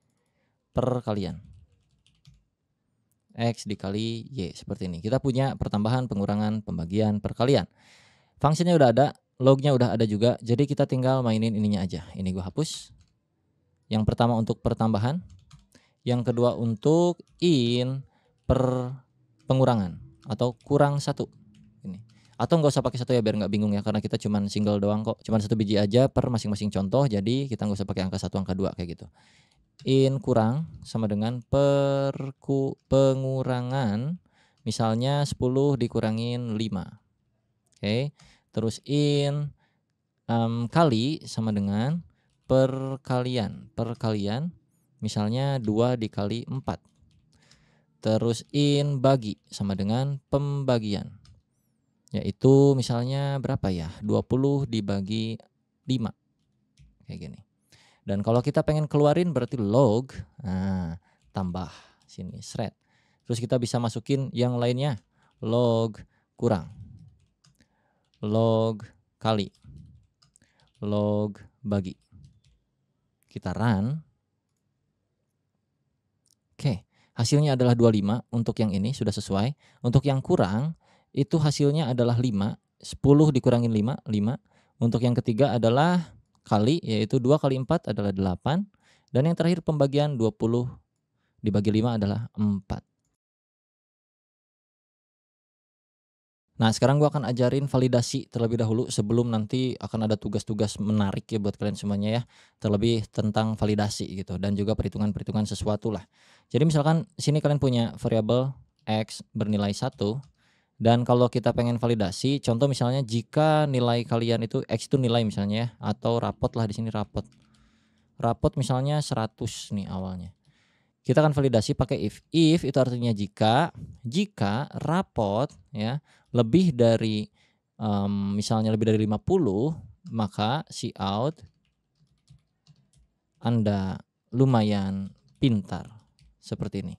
perkalian. X dikali Y seperti ini. Kita punya pertambahan, pengurangan, pembagian, perkalian. Fungsinya udah ada, lognya udah ada juga. Jadi kita tinggal mainin ininya aja. Ini gue hapus. Yang pertama untuk pertambahan. Yang kedua untuk pengurangan atau kurang 1. Ini. Atau nggak usah pakai 1 ya biar nggak bingung ya, karena kita cuman single doang kok. Cuman 1 biji aja per masing-masing contoh. Jadi kita nggak usah pakai angka 1, angka 2 kayak gitu. Kurang sama dengan pengurangan, misalnya 10 dikurangin 5. Oke. Terus kali sama dengan perkalian. Perkalian misalnya 2 dikali 4. Terus bagi sama dengan pembagian. Yaitu misalnya berapa ya? 20 dibagi 5. Kayak gini. Dan kalau kita pengen keluarin berarti log, nah tambah sini shred. Terus kita bisa masukin yang lainnya, log kurang, log kali, log bagi. Kita run. Oke, hasilnya adalah 25 untuk yang ini sudah sesuai. Untuk yang kurang itu hasilnya adalah 5, 10 dikurangin 5, 5. Untuk yang ketiga adalah kali, yaitu 2 kali 4 adalah 8. Dan yang terakhir pembagian 20 dibagi 5 adalah 4. Nah sekarang gua akan ajarin validasi terlebih dahulu sebelum nanti akan ada tugas-tugas menarik ya buat kalian semuanya ya. Terlebih tentang validasi gitu dan juga perhitungan-perhitungan sesuatu lah. Jadi misalkan sini kalian punya variabel X bernilai 1. Dan kalau kita pengen validasi, contoh misalnya jika nilai kalian itu X itu nilai misalnya ya, atau rapot lah di sini rapot. Rapot misalnya 100 nih awalnya. Kita akan validasi pakai if. If itu artinya jika rapot ya lebih dari misalnya lebih dari 50, maka cout Anda lumayan pintar. Seperti ini.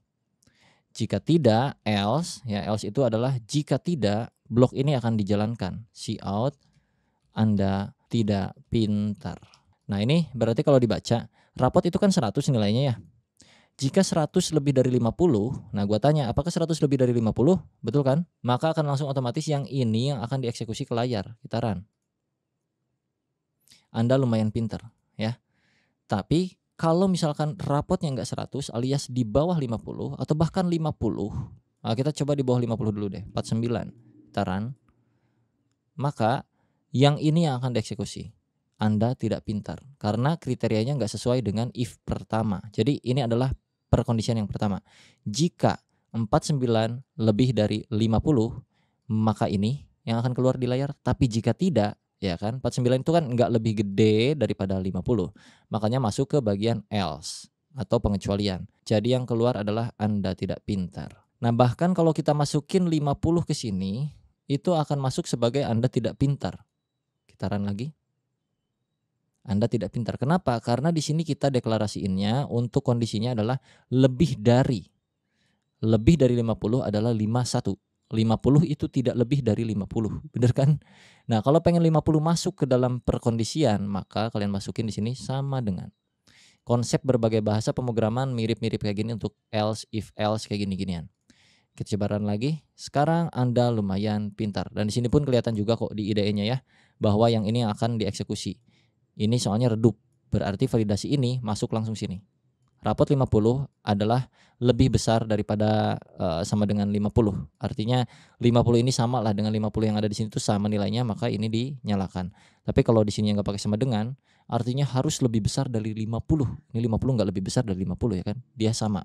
Jika tidak, else, ya else itu adalah jika tidak, blok ini akan dijalankan. Cout Anda tidak pintar. Nah ini berarti kalau dibaca, rapot itu kan 100 nilainya ya. Jika 100 lebih dari 50, nah gua tanya apakah 100 lebih dari 50? Betul kan? Maka akan langsung otomatis yang ini yang akan dieksekusi ke layar, kita run. Anda lumayan pintar ya. Tapi kalau misalkan rapotnya nggak 100 alias di bawah 50 atau bahkan 50, kita coba di bawah 50 dulu deh, 49, kita run. Maka yang ini yang akan dieksekusi. Anda tidak pintar karena kriterianya nggak sesuai dengan if pertama. Jadi ini adalah perkondisian yang pertama. Jika 49 lebih dari 50, maka ini yang akan keluar di layar. Tapi jika tidak, ya kan, 49 itu kan nggak lebih gede daripada 50. Makanya masuk ke bagian else atau pengecualian. Jadi yang keluar adalah Anda tidak pintar. Nah, bahkan kalau kita masukin 50 ke sini, itu akan masuk sebagai Anda tidak pintar. Kita run lagi. Anda tidak pintar. Kenapa? Karena di sini kita deklarasiinnya untuk kondisinya adalah lebih dari. Lebih dari 50 adalah 51. 50 itu tidak lebih dari 50. Bener kan? Nah, kalau pengen 50 masuk ke dalam perkondisian, maka kalian masukin di sini sama dengan konsep berbagai bahasa pemrograman mirip-mirip kayak gini untuk else, if else kayak gini-ginian. Kita coba run lagi. Sekarang Anda lumayan pintar. Dan di sini pun kelihatan juga kok di IDE-nya ya, bahwa yang ini yang akan dieksekusi. Ini soalnya redup, berarti validasi ini masuk langsung sini. Rapot 50 adalah lebih besar daripada sama dengan 50. Artinya 50 ini sama lah dengan 50 yang ada di sini itu sama nilainya, maka ini dinyalakan. Tapi kalau di sini nggak pakai sama dengan, artinya harus lebih besar dari 50. Ini 50 nggak lebih besar dari 50 ya kan? Dia sama.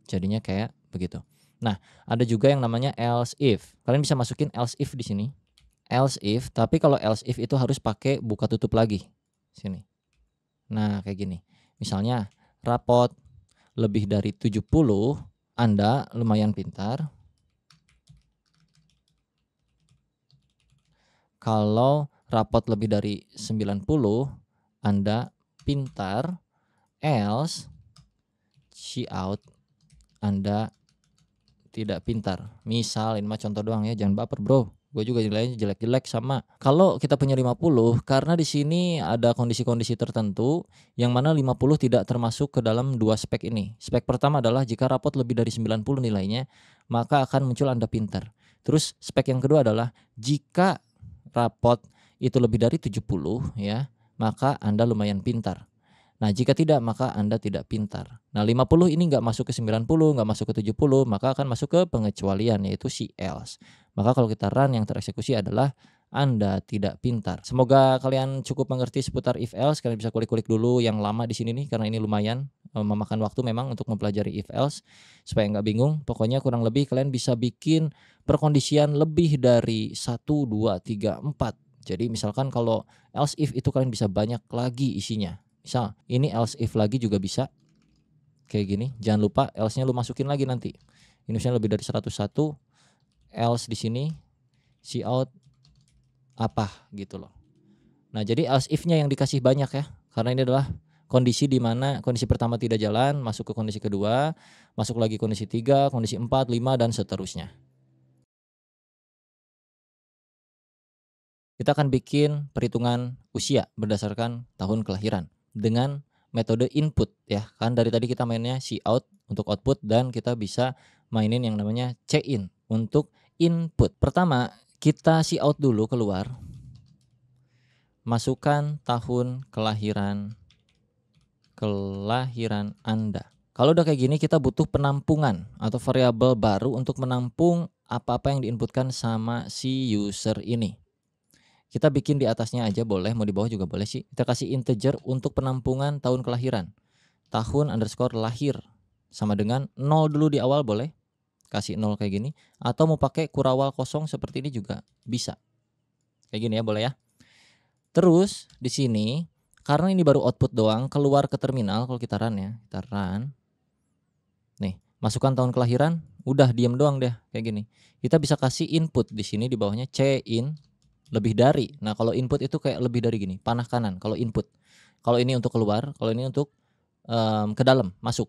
Jadinya kayak begitu. Nah, ada juga yang namanya else if. Kalian bisa masukin else if di sini. Else if, tapi kalau else if itu harus pakai buka tutup lagi. Sini. Nah, kayak gini. Misalnya rapot lebih dari 70, Anda lumayan pintar. Kalau rapot lebih dari 90, Anda pintar. Else cout, Anda tidak pintar. Misal ini mah contoh doang ya, jangan baper bro. Gue juga nilainya jelek-jelek sama. Kalau kita punya 50, karena di sini ada kondisi-kondisi tertentu yang mana 50 tidak termasuk ke dalam dua spek ini. Spek pertama adalah jika rapot lebih dari 90 nilainya, maka akan muncul Anda pintar. Terus spek yang kedua adalah jika rapot itu lebih dari 70 ya, maka Anda lumayan pintar. Nah, jika tidak, maka Anda tidak pintar. Nah, 50 ini nggak masuk ke 90, nggak masuk ke 70, maka akan masuk ke pengecualian, yaitu si else. Maka kalau kita run yang tereksekusi adalah Anda tidak pintar. Semoga kalian cukup mengerti seputar if else. Kalian bisa kulik-kulik dulu yang lama di sini nih, karena ini lumayan memakan waktu memang untuk mempelajari if else. Supaya nggak bingung, pokoknya kurang lebih kalian bisa bikin perkondisian lebih dari 1, 2, 3, 4. Jadi misalkan kalau else if itu kalian bisa banyak lagi isinya. Misal ini else if lagi juga bisa kayak gini. Jangan lupa else-nya lu masukin lagi nanti. Ini misalnya lebih dari 101, else di sini cout apa gitu loh. Nah, jadi else if-nya yang dikasih banyak ya. Karena ini adalah kondisi di mana kondisi pertama tidak jalan, masuk ke kondisi kedua, masuk lagi kondisi 3, kondisi 4, 5 dan seterusnya. Kita akan bikin perhitungan usia berdasarkan tahun kelahiran dengan metode input ya. Kan dari tadi kita mainnya cout untuk output dan kita bisa mainin yang namanya in untuk input. Pertama, kita cout dulu keluar. Masukkan tahun kelahiran Anda. Kalau udah kayak gini kita butuh penampungan atau variabel baru untuk menampung apa-apa yang diinputkan sama si user ini. Kita bikin di atasnya aja boleh, mau di bawah juga boleh sih. Kita kasih integer untuk penampungan tahun kelahiran. Tahun underscore lahir sama dengan 0 dulu di awal boleh. Kasih 0 kayak gini. Atau mau pakai kurawal kosong seperti ini juga bisa. Kayak gini ya boleh ya. Terus di sini karena ini baru output doang, keluar ke terminal kalau kita run ya. Kita run. Nih, masukkan tahun kelahiran, udah diem doang deh kayak gini. Kita bisa kasih input di sini di bawahnya in lebih dari. Nah, kalau input itu kayak lebih dari gini, panah kanan kalau input. Kalau ini untuk keluar, kalau ini untuk ke dalam, masuk.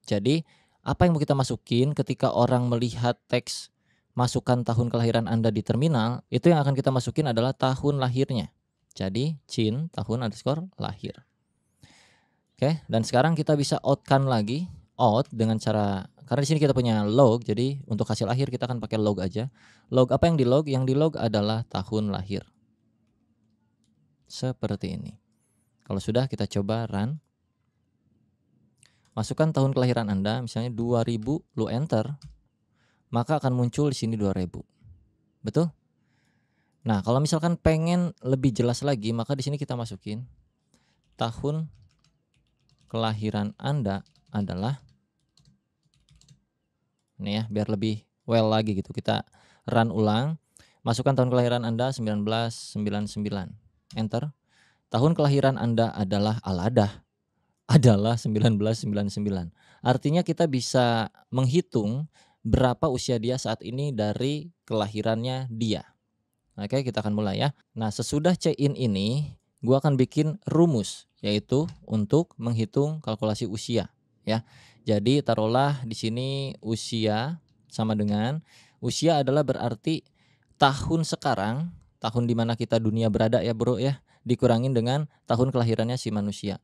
Jadi, apa yang mau kita masukin ketika orang melihat teks masukkan tahun kelahiran Anda di terminal, itu yang akan kita masukin adalah tahun lahirnya. Jadi Chin tahun underscore lahir. Oke, dan sekarang kita bisa outkan lagi, out dengan cara, karena di sini kita punya log, jadi untuk hasil akhir kita akan pakai log aja. Log apa yang di log? Yang di log adalah tahun lahir. Seperti ini. Kalau sudah, kita coba run. Masukkan tahun kelahiran Anda, misalnya 2000, lu enter, maka akan muncul di sini 2000. Betul? Nah, kalau misalkan pengen lebih jelas lagi, maka di sini kita masukin tahun kelahiran Anda adalah, ini ya, biar lebih well lagi gitu. Kita run ulang. Masukkan tahun kelahiran Anda 1999. Enter. Tahun kelahiran Anda adalah Aladah. Adalah 1999. Artinya kita bisa menghitung berapa usia dia saat ini dari kelahirannya dia. Oke, kita akan mulai ya. Nah, sesudah check-in ini, gua akan bikin rumus, yaitu untuk menghitung kalkulasi usia ya. Jadi taruhlah di sini usia sama dengan, usia adalah berarti tahun sekarang, tahun di mana kita dunia berada ya bro ya, dikurangin dengan tahun kelahirannya si manusia.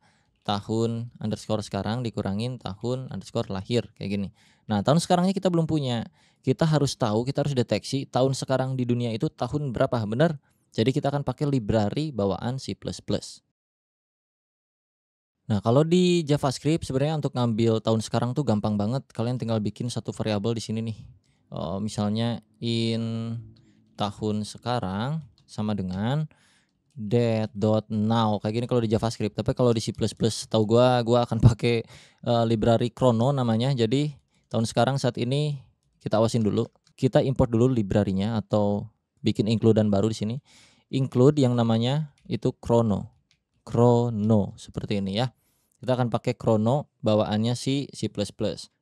Tahun underscore sekarang dikurangin tahun underscore lahir, kayak gini. Nah, tahun sekarangnya kita belum punya. Kita harus tahu, kita harus deteksi tahun sekarang di dunia itu tahun berapa, benar? Jadi kita akan pakai library bawaan C++. Nah, kalau di JavaScript sebenarnya untuk ngambil tahun sekarang tuh gampang banget. Kalian tinggal bikin satu variabel di sini nih. Misalnya in tahun sekarang sama dengan date.now, kayak gini kalau di JavaScript. Tapi kalau di C++ tahu gua akan pakai library chrono namanya. Jadi tahun sekarang saat ini kita awasin dulu. Kita import dulu library-nya atau bikin include-an baru di sini. Include yang namanya itu chrono. Chrono seperti ini ya. Kita akan pakai chrono bawaannya si C++.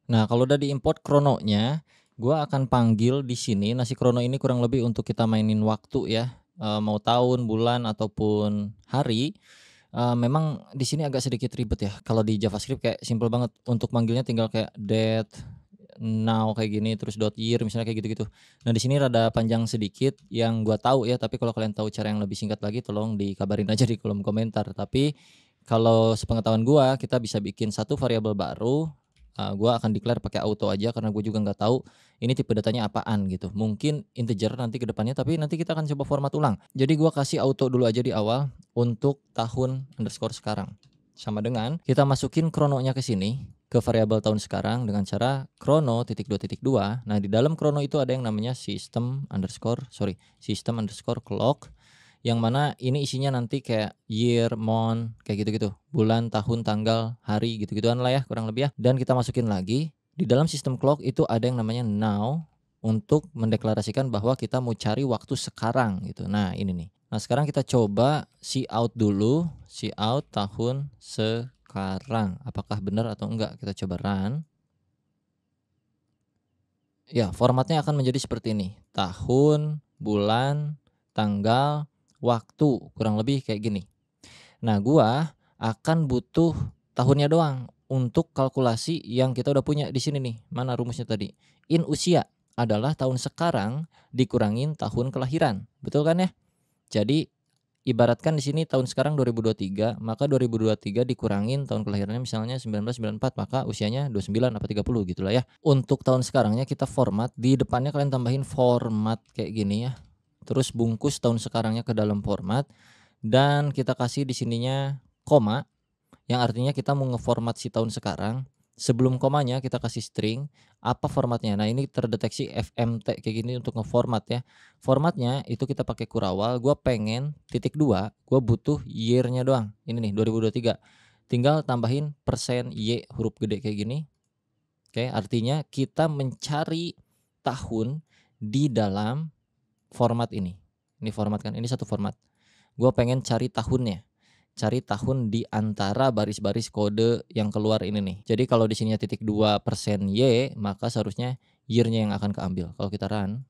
Nah, kalau udah diimport chrono-nya, gua akan panggil di sini. Nah, si chrono ini kurang lebih untuk kita mainin waktu ya. Mau tahun, bulan ataupun hari. Memang di sini agak sedikit ribet ya. Kalau di JavaScript kayak simple banget, untuk manggilnya tinggal kayak date, now kayak gini, terus .year misalnya kayak gitu-gitu. Nah, di sini rada panjang sedikit yang gua tahu ya, tapi kalau kalian tahu cara yang lebih singkat lagi tolong dikabarin aja di kolom komentar. Tapi kalau sepengetahuan gua, kita bisa bikin satu variabel baru. Gua akan declare pakai auto aja karena gue juga nggak tahu ini tipe datanya apaan gitu. Mungkin integer nanti ke depannya, tapi nanti kita akan coba format ulang. Jadi gua kasih auto dulu aja di awal untuk tahun underscore sekarang. Sama dengan kita masukin chrono-nya ke sini, ke variabel tahun sekarang dengan cara chrono titik 2.2. Nah, di dalam chrono itu ada yang namanya system underscore clock, yang mana ini isinya nanti kayak year, month, kayak gitu-gitu. Bulan, tahun, tanggal, hari, gitu-gituan lah ya kurang lebih ya. Dan kita masukin lagi, di dalam system clock itu ada yang namanya now untuk mendeklarasikan bahwa kita mau cari waktu sekarang gitu. Nah, ini nih. Nah, sekarang kita coba cout dulu, cout tahun sekarang. Apakah benar atau enggak? Kita coba run. Ya, formatnya akan menjadi seperti ini. Tahun, bulan, tanggal, waktu, kurang lebih kayak gini. Nah, gua akan butuh tahunnya doang untuk kalkulasi yang kita udah punya di sini nih. Mana rumusnya tadi? In usia adalah tahun sekarang dikurangin tahun kelahiran. Betul kan ya? Jadi ibaratkan di sini tahun sekarang 2023, maka 2023 dikurangin tahun kelahirannya misalnya 1994, maka usianya 29 apa 30 gitulah ya. Untuk tahun sekarangnya kita format, di depannya kalian tambahin format kayak gini ya. Terus bungkus tahun sekarangnya ke dalam format dan kita kasih di sininya koma, yang artinya kita mau ngeformat si tahun sekarang. Sebelum komanya kita kasih string, apa formatnya. Nah, ini terdeteksi FMT kayak gini untuk ngeformat ya. Formatnya itu kita pakai kurawal. Gua pengen titik 2, gua butuh year-nya doang. Ini nih 2023. Tinggal tambahin persen Y huruf gede kayak gini. Oke, artinya kita mencari tahun di dalam format ini. Ini format kan, ini satu format. Gua pengen cari tahunnya. Cari tahun di antara baris-baris kode yang keluar ini nih. Jadi kalau di sininya titik 2% Y, maka seharusnya year-nya yang akan keambil. Kalau kita run,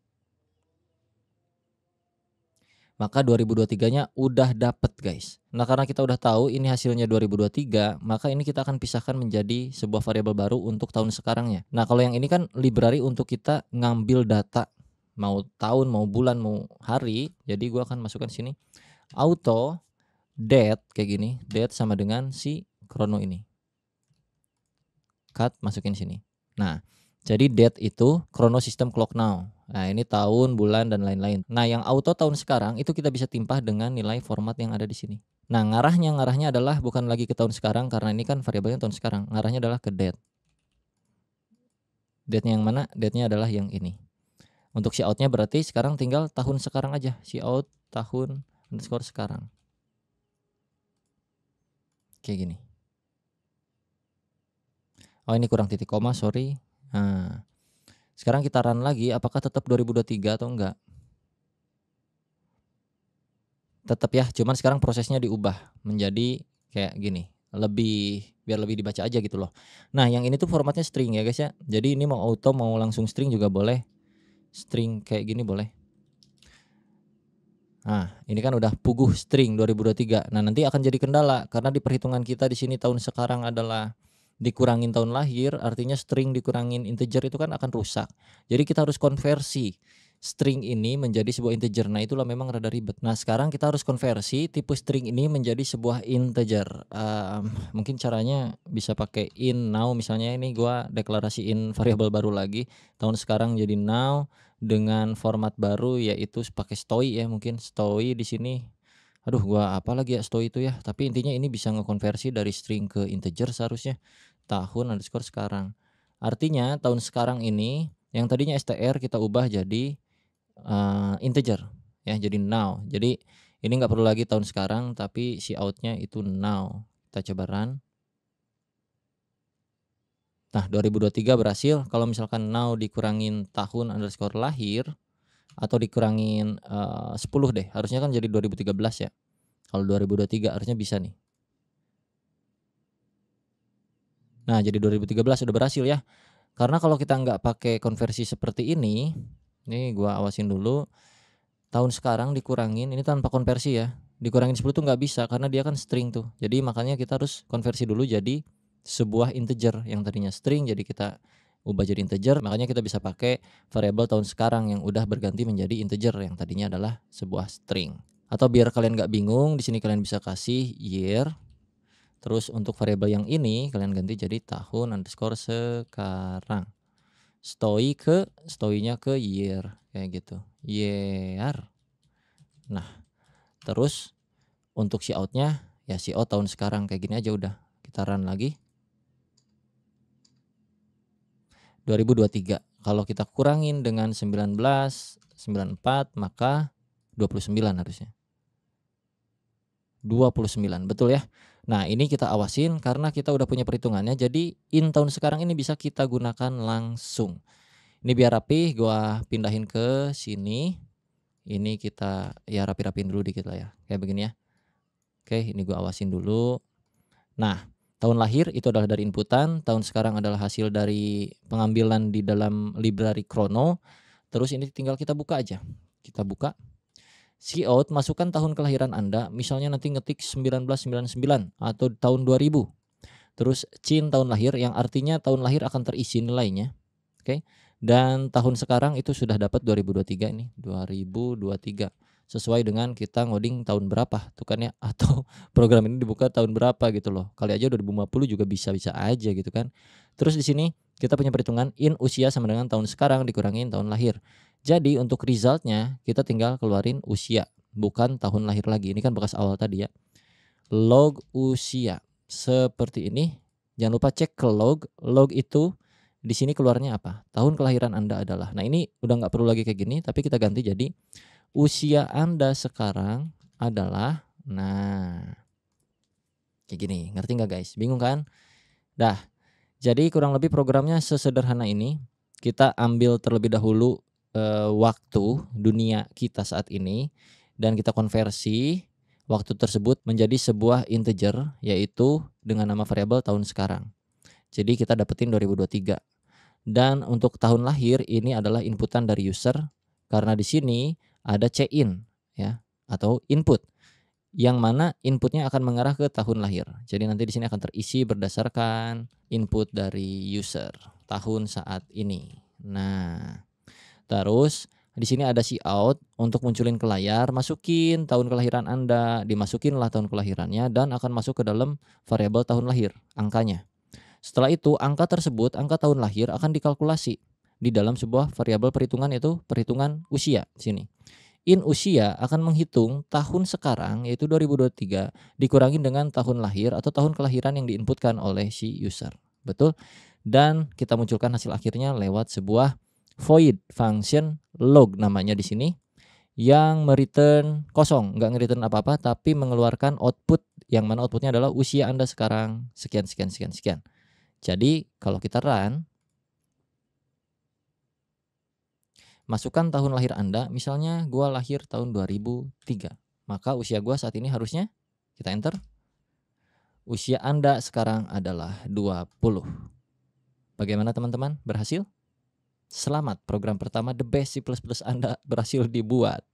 maka 2023-nya udah dapet guys. Nah, karena kita udah tahu ini hasilnya 2023, maka ini kita akan pisahkan menjadi sebuah variabel baru untuk tahun sekarangnya. Nah, kalau yang ini kan library untuk kita ngambil data, mau tahun, mau bulan, mau hari. Jadi gua akan masukkan sini auto date kayak gini, date sama dengan si chrono ini. Cut, masukin sini. Nah, jadi date itu chrono system clock now. Nah, ini tahun, bulan, dan lain-lain. Nah, yang auto tahun sekarang itu kita bisa timpah dengan nilai format yang ada di sini. Nah, ngarahnya adalah bukan lagi ke tahun sekarang karena ini kan variabelnya tahun sekarang. Ngarahnya adalah ke date. Date-nya yang mana? Date-nya adalah yang ini. Untuk si out-nya berarti sekarang tinggal tahun sekarang aja. Si out tahun underscore sekarang. Kayak gini. Oh, ini kurang titik koma, sorry. Nah, sekarang kita run lagi, apakah tetap 2023 atau enggak? Tetap ya, cuman sekarang prosesnya diubah menjadi kayak gini. Biar lebih dibaca aja gitu loh. Nah, yang ini tuh formatnya string ya guys ya. Jadi ini mau auto mau langsung string juga boleh. String kayak gini boleh. Nah, ini kan udah puguh string 2023. Nah, nanti akan jadi kendala karena di perhitungan kita di sini tahun sekarang adalah dikurangin tahun lahir, artinya string dikurangin integer itu kan akan rusak. Jadi kita harus konversi string ini menjadi sebuah integer. Nah, itulah memang rada ribet. Nah, sekarang kita harus konversi tipe string ini menjadi sebuah integer. Mungkin caranya bisa pakai in now, misalnya ini gua deklarasiin variabel baru lagi, tahun sekarang jadi now dengan format baru yaitu pakai stoy ya, mungkin stoy di sini. Aduh, gua apa lagi ya stoy itu ya, tapi intinya ini bisa ngekonversi dari string ke integer seharusnya. Tahun underscore sekarang. Artinya tahun sekarang ini yang tadinya str kita ubah jadi integer ya, jadi now. Jadi ini nggak perlu lagi tahun sekarang tapi si outnya itu now. Kita coba run. Nah, 2023 berhasil. Kalau misalkan now dikurangin tahun underscore lahir atau dikurangin 10 deh, harusnya kan jadi 2013 ya. Kalau 2023 harusnya bisa nih. Nah, jadi 2013 udah berhasil ya. Karena kalau kita nggak pakai konversi seperti ini gua awasin dulu. Tahun sekarang dikurangin, ini tanpa konversi ya. Dikurangin 10 tuh nggak bisa karena dia kan string tuh. Jadi makanya kita harus konversi dulu jadi sebuah integer yang tadinya string jadi kita ubah jadi integer. Makanya kita bisa pakai variabel tahun sekarang yang udah berganti menjadi integer yang tadinya adalah sebuah string. Atau biar kalian nggak bingung, di sini kalian bisa kasih year. Terus untuk variabel yang ini kalian ganti jadi tahun underscore sekarang. Stoy-nya ke year kayak gitu. Year. Nah, terus untuk si out-nya ya si out tahun sekarang kayak gini aja udah. Kita run lagi. 2023. Kalau kita kurangin dengan 1994 maka 29 harusnya. 29, betul ya. Nah, ini kita awasin karena kita udah punya perhitungannya. Jadi in tahun sekarang ini bisa kita gunakan langsung. Ini biar rapi, gua pindahin ke sini. Ini kita ya rapi-rapiin dulu dikit lah ya. Kayak begini ya. Oke, ini gua awasin dulu. Nah, tahun lahir itu adalah dari inputan, tahun sekarang adalah hasil dari pengambilan di dalam library Chrono. Terus ini tinggal kita buka aja. Kita buka. Cout masukkan tahun kelahiran Anda, misalnya nanti ngetik 1999 atau tahun 2000. Terus Cin tahun lahir yang artinya tahun lahir akan terisi nilainya. Oke. Dan tahun sekarang itu sudah dapat 2023 ini, 2023. Sesuai dengan kita ngoding tahun berapa tuh kan ya, atau program ini dibuka tahun berapa gitu loh. Kali aja 2050 juga bisa-bisa aja gitu kan. Terus di sini kita punya perhitungan in usia sama dengan tahun sekarang dikurangin tahun lahir. Jadi untuk resultnya kita tinggal keluarin usia, bukan tahun lahir lagi. Ini kan bekas awal tadi ya. Log usia seperti ini. Jangan lupa cek ke log. Log itu di sini keluarnya apa? Tahun kelahiran Anda adalah. Nah, ini udah nggak perlu lagi kayak gini, tapi kita ganti jadi usia Anda sekarang adalah, nah, kayak gini. Ngerti nggak guys? Bingung kan? Dah. Jadi kurang lebih programnya sesederhana ini. Kita ambil terlebih dahulu waktu dunia kita saat ini dan kita konversi waktu tersebut menjadi sebuah integer yaitu dengan nama variabel tahun sekarang. Jadi kita dapetin 2023. Dan untuk tahun lahir ini adalah inputan dari user karena di sini ada c-in ya atau input yang mana inputnya akan mengarah ke tahun lahir. Jadi nanti di sini akan terisi berdasarkan input dari user tahun saat ini. Nah, terus Di sini ada si out untuk munculin ke layar, masukin tahun kelahiran Anda, dimasukinlah tahun kelahirannya dan akan masuk ke dalam variabel tahun lahir, angkanya. Setelah itu angka tersebut, angka tahun lahir akan dikalkulasi di dalam sebuah variabel perhitungan, yaitu perhitungan usia di sini. In usia akan menghitung tahun sekarang yaitu 2023 dikurangin dengan tahun lahir atau tahun kelahiran yang diinputkan oleh si user. Betul? Dan kita munculkan hasil akhirnya lewat sebuah void function log namanya di sini, yang mereturn kosong, nggak nge-return apa-apa tapi mengeluarkan output yang mana outputnya adalah usia Anda sekarang sekian sekian sekian sekian. Jadi kalau kita run, masukkan tahun lahir Anda, misalnya gua lahir tahun 2003. Maka usia gua saat ini harusnya, kita enter, usia Anda sekarang adalah 20. Bagaimana teman-teman? Berhasil? Selamat, program pertama The Best C++ Anda berhasil dibuat.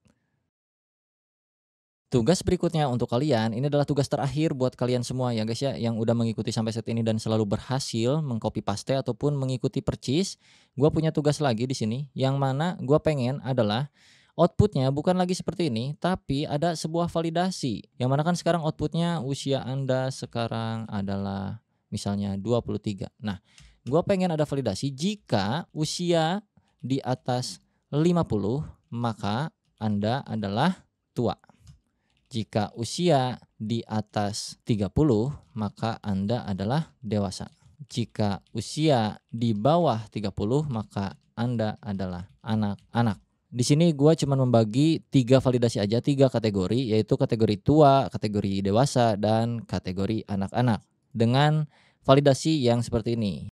Tugas berikutnya untuk kalian, ini adalah tugas terakhir buat kalian semua ya guys ya, yang udah mengikuti sampai saat ini dan selalu berhasil mengcopy paste ataupun mengikuti percis. Gua punya tugas lagi di sini, yang mana gua pengen adalah outputnya bukan lagi seperti ini, tapi ada sebuah validasi. Yang mana kan sekarang outputnya usia Anda sekarang adalah misalnya 23. Nah, gua pengen ada validasi jika usia di atas 50, maka Anda adalah tua. Jika usia di atas 30, maka Anda adalah dewasa. Jika usia di bawah 30, maka Anda adalah anak-anak. Di sini gua cuma membagi 3 validasi aja, 3 kategori, yaitu kategori tua, kategori dewasa, dan kategori anak-anak. Dengan validasi yang seperti ini.